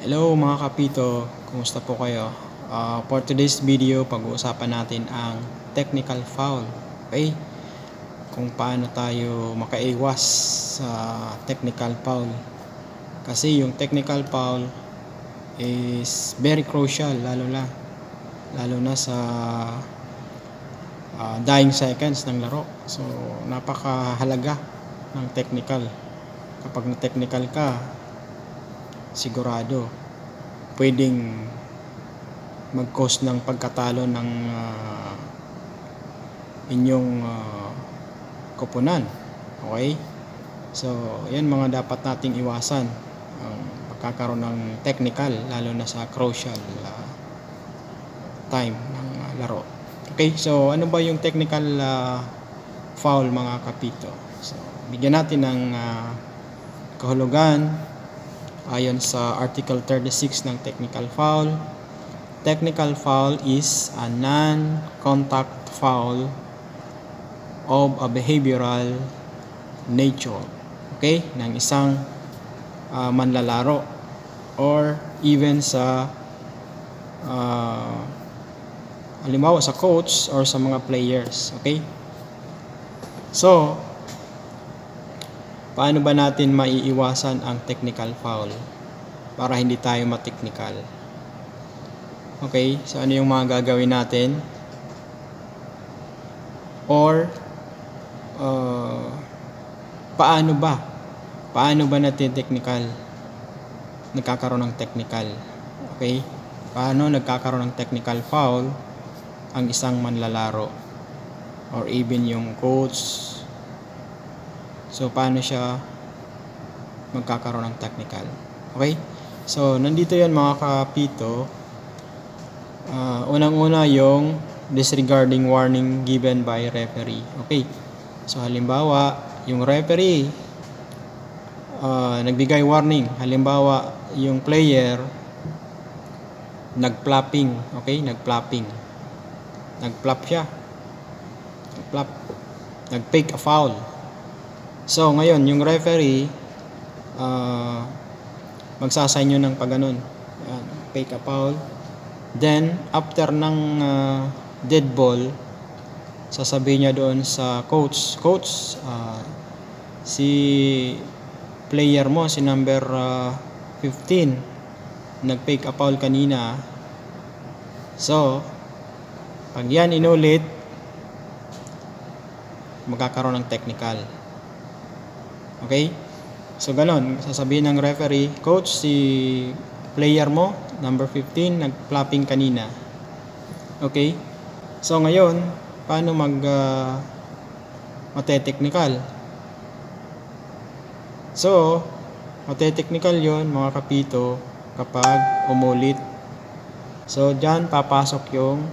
Hello mga kapito, kumusta po kayo? For today's video, pag-uusapan natin ang technical foul. Okay? Kung paano tayo makaiwas sa technical foul. Kasi yung technical foul is very crucial, lalo na sa dying seconds ng laro. So, napakahalaga ng technical. Kapag na-technical ka, sigurado pwedeng mag-cause ng pagkatalo ng inyong koponan. Okay? So, yan mga dapat nating iwasan, ang pagkakaroon ng technical, lalo na sa crucial time ng laro. Okay, so ano ba yung technical foul mga kapito? So, bigyan natin ng kahulugan ayon sa Article 36 ng technical foul. Technical foul is a non-contact foul of a behavioral nature. Okay? Ng isang manlalaro or even sa halimbawa sa coach or sa mga players. Okay? So, paano ba natin maiiwasan ang technical foul para hindi tayo ma-technical? Okay, so ano yung mga gagawin natin? Or paano ba natin technical? Nagkakaroon ng technical. Okay? Paano nagkakaroon ng technical foul ang isang manlalaro or even yung coach? So, paano siya magkakaroon ng technical? Okay? So, nandito yan mga kapito. Unang-una yung disregarding warning given by referee. Okay? So, halimbawa, yung referee nagbigay warning. Halimbawa, yung player nag-flopping. Okay? Nag-flopping. Nag-flop siya. Nag-flop. Nag-fake a foul. So, ngayon, yung referee, magsasign yun ng pagganon. Fake a foul. Then, after ng dead ball, sasabihin niya doon sa coach, Coach, si player mo, si number 15, nag-fake a foul kanina. So, pag yan inulit, magkakaroon ng technical. Okay? So, ganon. Sasabihin ng referee, Coach, si player mo, number 15, nag-flopping kanina. Okay? So, ngayon, paano mate-technical? So, mate-technical yon mga kapito kapag umulit. So, dyan papasok yung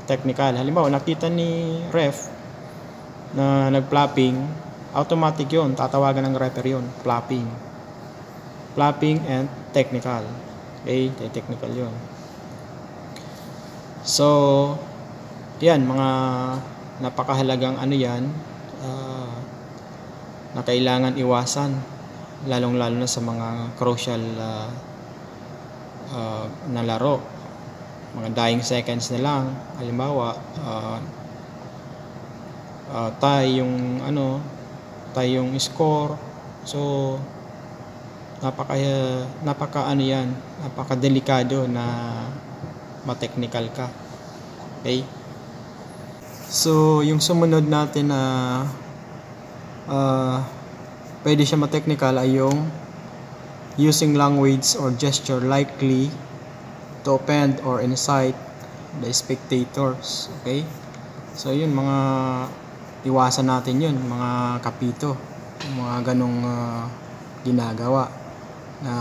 technical. Halimbawa, nakita ni ref na nag-flopping, automatic yun, tatawagan ng referee yun, flopping and technical. Okay, technical yun. So, yan, mga napakahalagang ano yan, na kailangan iwasan, lalong-lalo na sa mga crucial na laro. Mga dying seconds na lang, halimbawa, tie yung score. So, napaka-delikado na ma-technical ka. Okay? So, yung sumunod natin na pwede siya ma-technical ay yung using language or gesture likely to offend or incite the spectators. Okay? So, yun, mga iwasan natin yun, mga kapito, mga ganong ginagawa na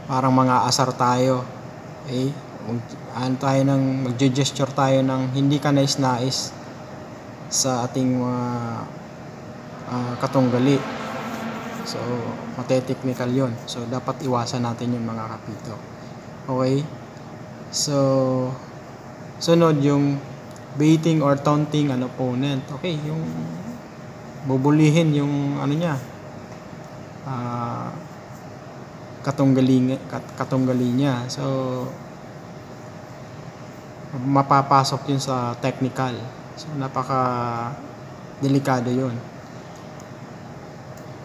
parang mga asar tayo. Okay? Mag-gesture tayo ng hindi ka nais-nais sa ating mga katunggali. So, mate-technical yun. So, dapat iwasan natin yun mga kapito. Okay? So, sunod yung baiting or taunting an opponent. Okay, yung bubulihin yung ano niya, katunggali niya. So mapapasok yun sa technical. So napaka delikado yun,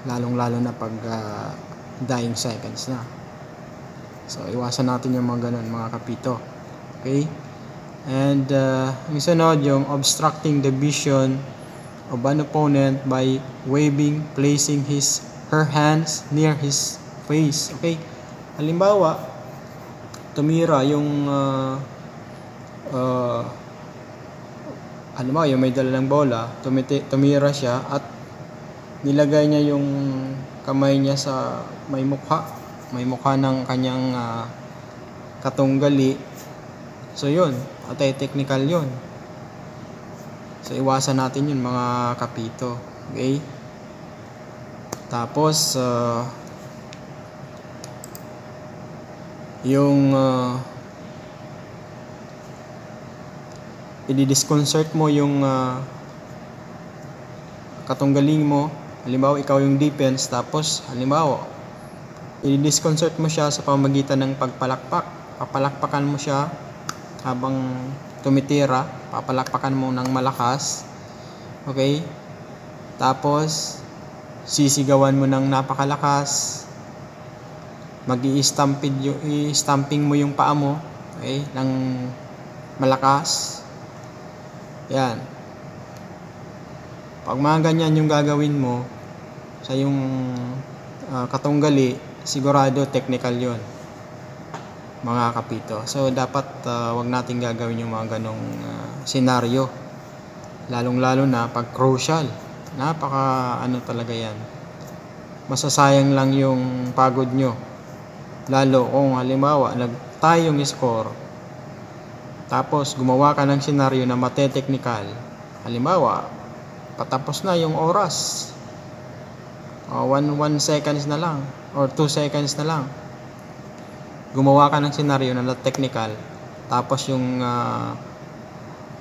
lalong-lalo na pag dying seconds na. So iwasan natin yung mga ganun, mga kapito. Okay? And yung sunod, yung obstructing the vision of an opponent by waving, placing her hands near his face. Okay? Halimbawa, tumira yung halimbawa yung may dala ng bola, tumira siya at nilagay niya yung kamay niya sa may mukha ng kanyang katunggali. So yun, atay technical yun. So iwasan natin yun, mga kapito. Okay? Tapos yung i-disconcert mo yung katunggaling mo. Halimbawa ikaw yung defense, tapos halimbawa i-disconcert mo siya sa pamamagitan ng papalakpakan mo siya habang tumitira, papalakpakan mo ng malakas. Okay? Tapos sisigawan mo ng napakalakas, i-stamping mo yung paa mo, okay, ng malakas. Yan. Pag mga ganyan yung gagawin mo sa yung katunggali, sigurado technical yon, mga kapito. So dapat wag nating gagawin yung mga ganong senaryo, lalong-lalo na pag crucial. Napaka talaga yan, masasayang lang yung pagod nyo, lalo kung halimbawa nag-tie yung score, tapos gumawa ka ng senaryo na mate-technical. Halimbawa patapos na yung oras, 1 seconds na lang or 2 seconds na lang, gumawa ka ng senaryo na technical, tapos yung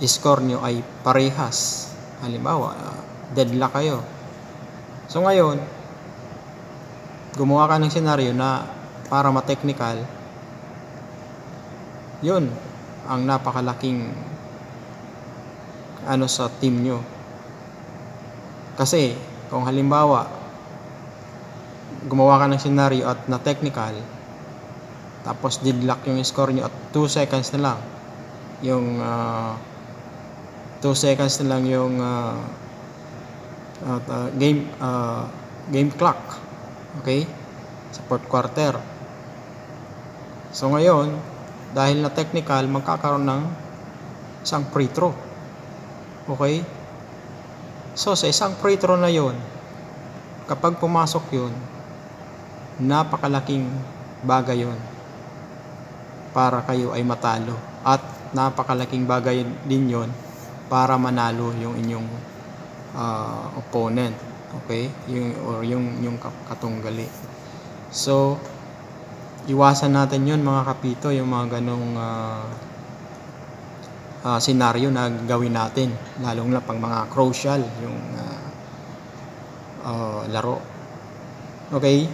score nyo ay parehas. Halimbawa deadlock kayo. So ngayon gumawa ka ng senaryo na para ma-technical, yun ang napakalaking sa team nyo. Kasi kung halimbawa gumawa ka ng senaryo at na technical, tapos deadlock yung score nyo at 2 seconds na lang yung 2 seconds na lang yung game clock, okay, sa fourth quarter. So ngayon, dahil na technical, magkakaroon ng isang free throw. Okay? So sa isang free throw na yon, kapag pumasok yun, napakalaking bagay yun para kayo ay matalo, at napakalaking bagay din yon para manalo yung inyong opponent. Okay? Yung katunggali. So iwasan natin yun, mga kapito, yung mga ganong senaryo na gawin natin, lalong na pang mga crucial yung laro. Okay?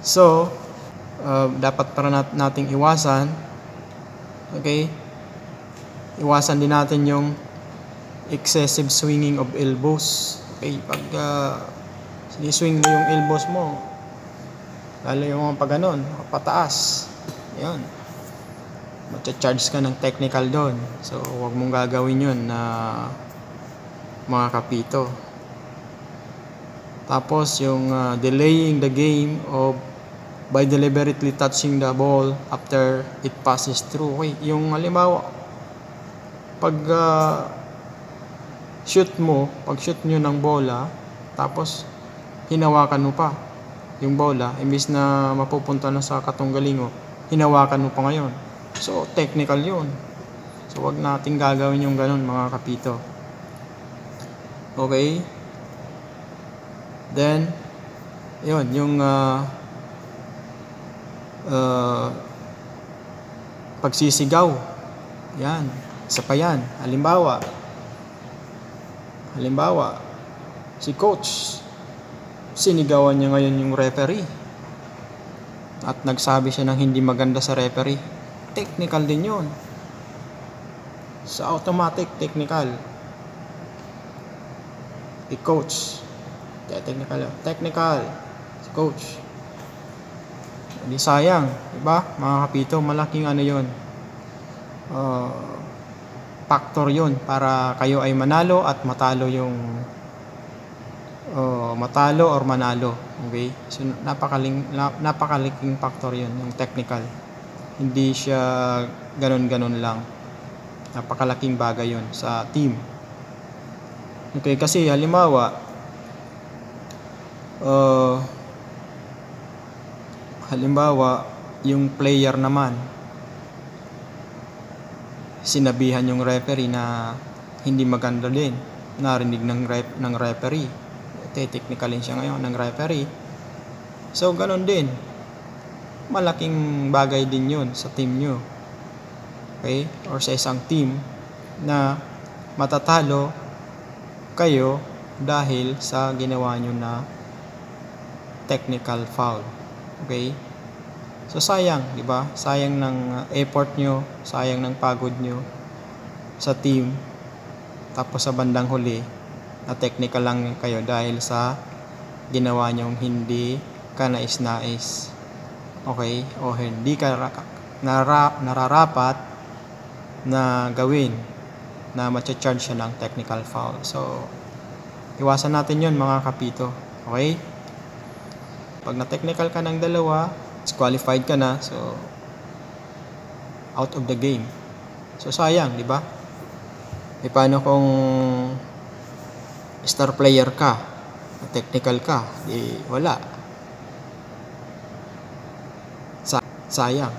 So dapat para nating iwasan, okay, iwasan din natin yung excessive swinging of elbows. Okay? Pag siniswing mo yung elbows mo, lalo yung pag ganon, pataas, yun, matcha-charge ka ng technical doon. So huwag mong gagawin yun, na mga kapito. Tapos yung delaying the game by deliberately touching the ball after it passes through. Okay, yung halimbawa pag shoot nyo ng bola, tapos hinawakan mo pa yung bola, imbis na mapupunta na sa katunggaling mo, hinawakan mo pa ngayon. So technical yun. So wag nating gagawin yung ganun, mga kapito. Okay? Then yun, yung pagsisigaw, yan, isa pa yan. Halimbawa si coach sinigawan niya ngayon yung referee. At nagsabi siya ng hindi maganda sa referee. Technical din yun. Sa automatic, technical. I-coach. Technical. Si coach. Hindi sayang. Diba? Mga kapito, malaking ano yun. Factor yun para kayo ay manalo at matalo yung matalo or manalo. Okay? So napakalaking factor yun, yung technical. Hindi siya ganun-ganun lang. Napakalaking bagay yun sa team. Okay, kasi halimbawa yung player naman sinabihan yung referee na hindi maganda din, narinig ng referee, technicalin siya ngayon ng referee. So ganun din, malaking bagay din yun sa team nyo, okay, or sa isang team na matatalo kayo dahil sa ginawa nyo na technical foul. Okay, so sayang, di ba? Sayang ng effort nyo, sayang ng pagod nyo sa team. Tapos sa bandang huli, na technical lang kayo dahil sa ginawa nyong hindi ka nais-nais. Okay? O hindi ka nararapat na gawin na matcha-charge siya ng technical foul. So, iwasan natin yun mga kapito. Okay? Pag na-technical ka ng dalawa, disqualified ka na, so out of the game. So sayang, di ba? E paano kung star player ka, technical ka, di wala. Sayang.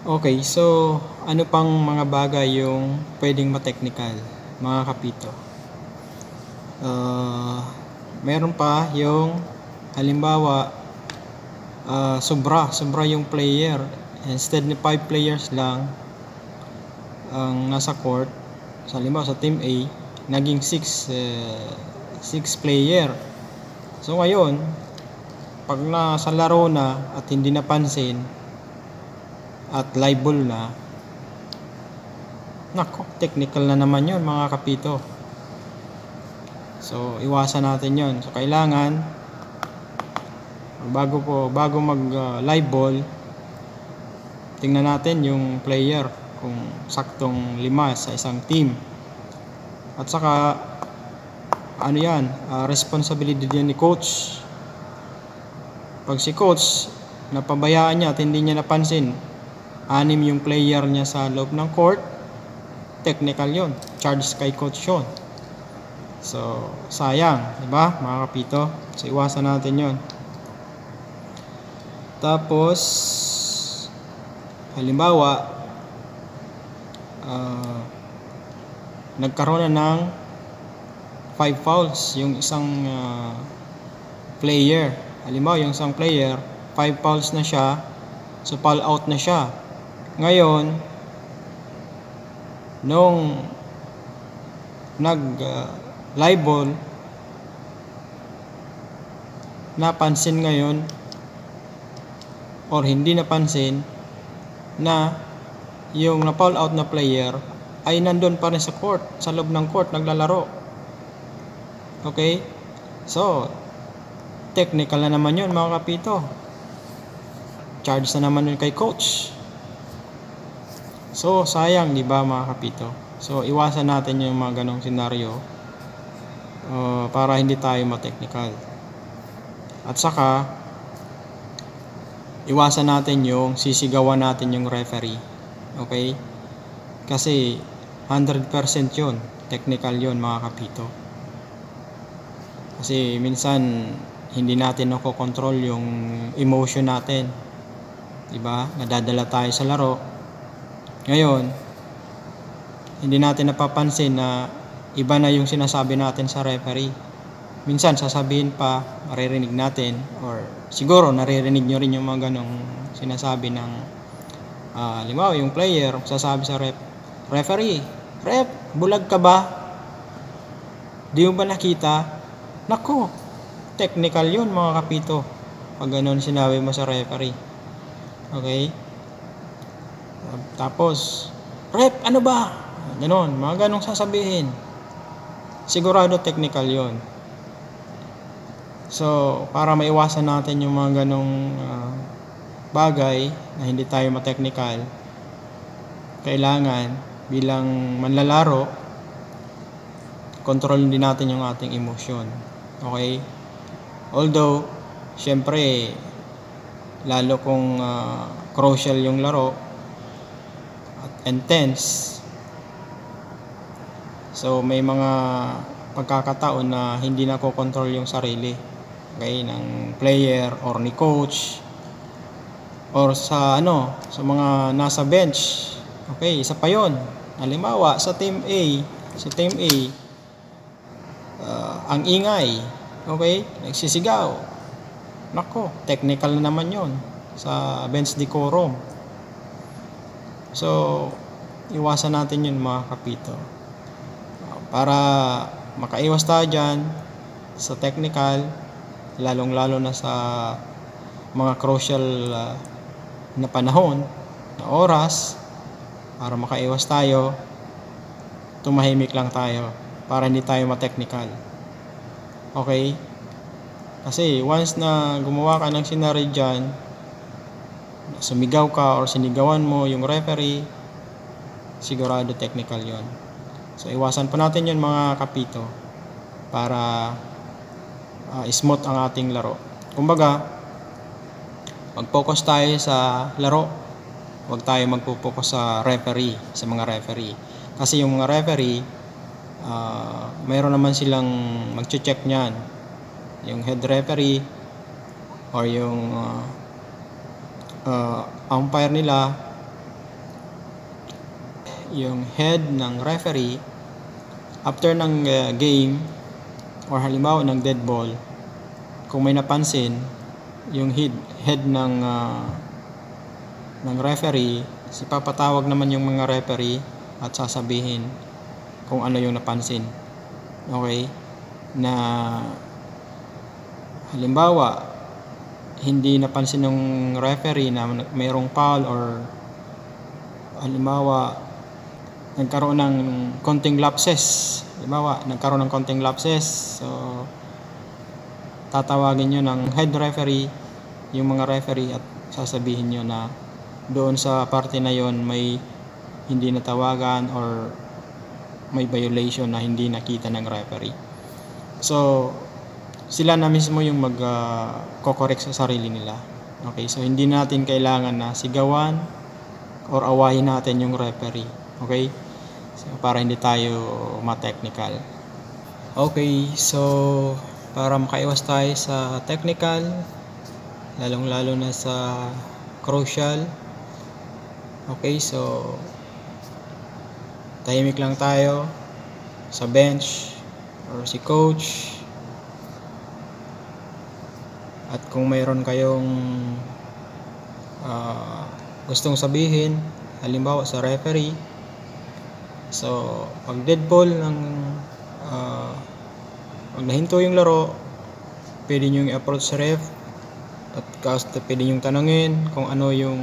Okay, so ano pang mga bagay yung pwedeng ma-technical, mga kapito? Meron pa yung halimbawa sobra yung player, instead ni 5 players lang ang nasa court, sa halimbawa sa team A naging 6 player. So ngayon pag nasa laro na at hindi napansin at live ball na, nako, technical na naman yun mga kapito. So iwasan natin yun. So kailangan bago mag live ball, tingnan natin yung player kung saktong 5 sa isang team. At saka ano yan, responsibility din ni coach. Pag si coach napabayaan niya at hindi niya napansin, 6 yung player niya sa loob ng court, technical yon, charge kay coach yun. So sayang, diba mga kapito? So iwasan natin yon. Tapos halimbawa nagkaroon na ng 5 fouls yung isang player. Halimbawa yung isang player 5 fouls na siya, so foul out na siya. Ngayon nung live ball, napansin ngayon or hindi napansin na yung na-foul out na player ay nandun pa rin sa court, sa loob ng court, naglalaro. Okay? So, technical na naman yun mga kapito. Charge na naman yun kay coach. So, sayang, di ba mga kapito? So, iwasan natin yung mga ganong senaryo para hindi tayo ma-technical. At saka, iwasan natin yung sisigawan natin yung referee. Okay? Kasi 100% yun, technical yun mga kapito. Kasi minsan hindi natin nakokontrol yung emotion natin. Diba? Nadadala tayo sa laro. Ngayon, hindi natin napapansin na iba na yung sinasabi natin sa referee. Minsan sasabihin pa, maririnig natin, or siguro naririnig nyo rin yung mga ganong sinasabi ng halimbawa yung player sasabi sa referee, "Ref, bulag ka ba? Di mo ba nakita Nako, technical yun mga kapito. Pag ganun sinabi mo sa referee. Okay? Tapos, ref, ano ba? Ganon, mga ganong sasabihin. Sigurado technical yon. So, para maiwasan natin yung mga ganong bagay na hindi tayo ma-technical, kailangan bilang manlalaro, control din natin yung ating emosyon. Okay? Although, syempre, lalo kung crucial yung laro at intense, so may mga pagkakataon na hindi na ko-control yung sarili, okay, ng player or ni coach or sa mga nasa bench. Okay, isa pa yon. Halimbawa sa team A, ang ingay, okay, nagsisigaw. Nako, technical na naman yon sa bench decorum. So, iwasan natin yun mga kapito. Para makaiwas tayo dyan sa technical, lalong-lalo na sa mga crucial na panahon, na oras, para makaiwas tayo, tumahimik lang tayo para hindi tayo ma-technical. Okay? Kasi once na gumawa ka ng scenario dyan, sumigaw ka or sinigawan mo yung referee, sigurado technical yon. So iwasan po natin yun mga kapito para smooth ang ating laro. Kumbaga, mag-focus tayo sa laro, huwag tayo magpo-focus sa referee, sa mga referee. Kasi yung mga referee, mayroon naman silang mag-check niyan. Yung head referee or yung umpire nila, yung head ng referee, after ng game or halimbawa ng dead ball, kung may napansin yung head ng referee, papatawag naman yung mga referee at sasabihin kung ano yung napansin. Okay? Na halimbawa, hindi napansin ng referee na mayroong foul or halimbawa, nagkaroon ng konting lapses. Halimbawa, nagkaroon ng konting lapses. So, tatawagin nyo ng head referee, yung mga referee at sasabihin nyo na doon sa parte na yon may hindi natawagan or may violation na hindi nakita ng referee. So, sila na mismo yung mag-correct sa sarili nila. Okay, so hindi natin kailangan na sigawan or awayin natin yung referee. Okay? So, para hindi tayo ma-technical. Okay, so para makaiwas tayo sa technical, lalong-lalo na sa crucial. Okay, so tahimik lang tayo sa bench or si coach. At kung mayroon kayong gustong sabihin, halimbawa sa referee, so pag dead ball ng pag nahinto yung laro, pwede nyo i-approach sa ref at pwede nyo tanungin kung ano yung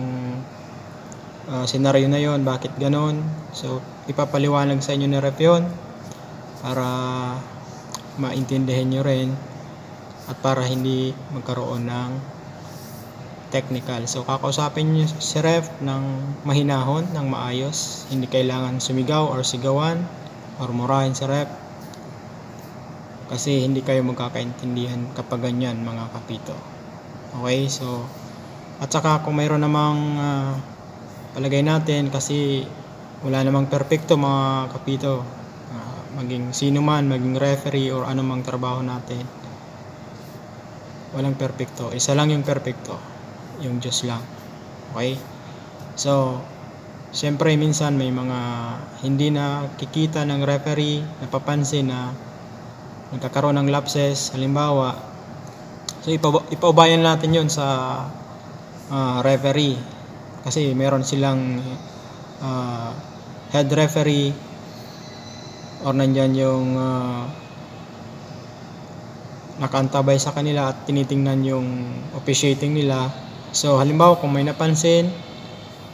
senaryo na yon, bakit ganon. So ipapaliwanag sa inyo ni ref yun para maintindihan nyo rin at para hindi magkaroon ng technical. So kakausapin nyo si ref ng mahinahon, ng maayos. Hindi kailangan sumigaw or sigawan or murahin si ref, kasi hindi kayo magkakaintindihan kapag ganyan mga kapito. Okay, so at saka kung mayroon namang palagay natin, kasi wala namang perfecto mga kapito, maging sino man, maging referee or anumang trabaho natin, walang perfecto. Isa lang yung perfecto, yung Diyos lang. Okay? So, siyempre minsan may mga hindi na kikita ng referee, napapansin na nagkakaroon ng lapses, halimbawa. So, ipaubayan natin yun sa referee. Kasi meron silang head referee or nandyan yung nakaantabay sa kanila at tinitingnan yung officiating nila. So halimbawa kung may napansin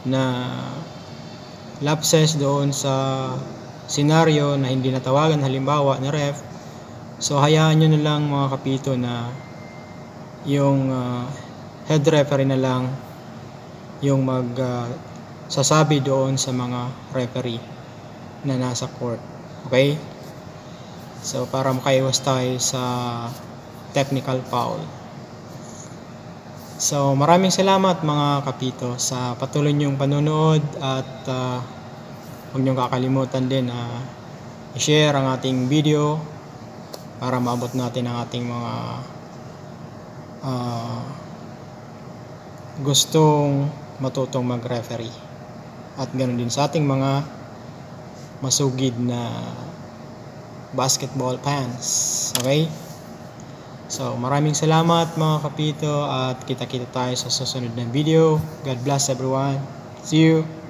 na lapses doon sa senaryo na hindi natawagan halimbawa na ref, so hayaan nyo na lang mga kapito na yung head referee na lang yung sasabi doon sa mga referee na nasa court. Okay? So para makaiwas tayo sa technical foul. So maraming salamat mga kapito sa patuloy niyong panonood at huwag niyong kakalimutan din i-share ang ating video para maabot natin ang ating mga gustong matutong mag-referee at ganoon din sa ating mga masugid na basketball fans. Okay? So maraming salamat mga kapito at kita-kita tayo sa susunod na video. God bless everyone. See you.